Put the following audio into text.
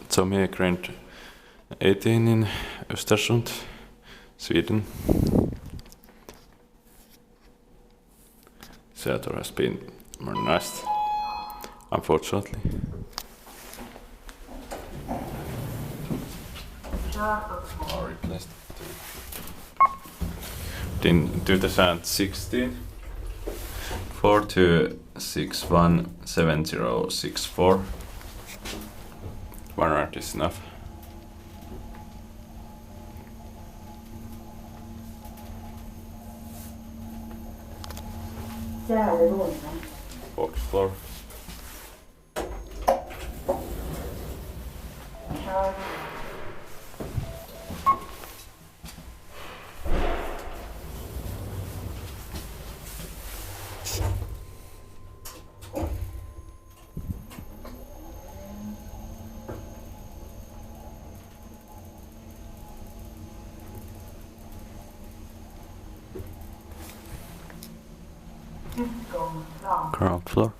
Thoméegränd 18 in Östersund, Sweden. Theater has been modernized, unfortunately. Or replaced. In 2016, 42617064. 100 is enough. Fourth floor. Ground floor.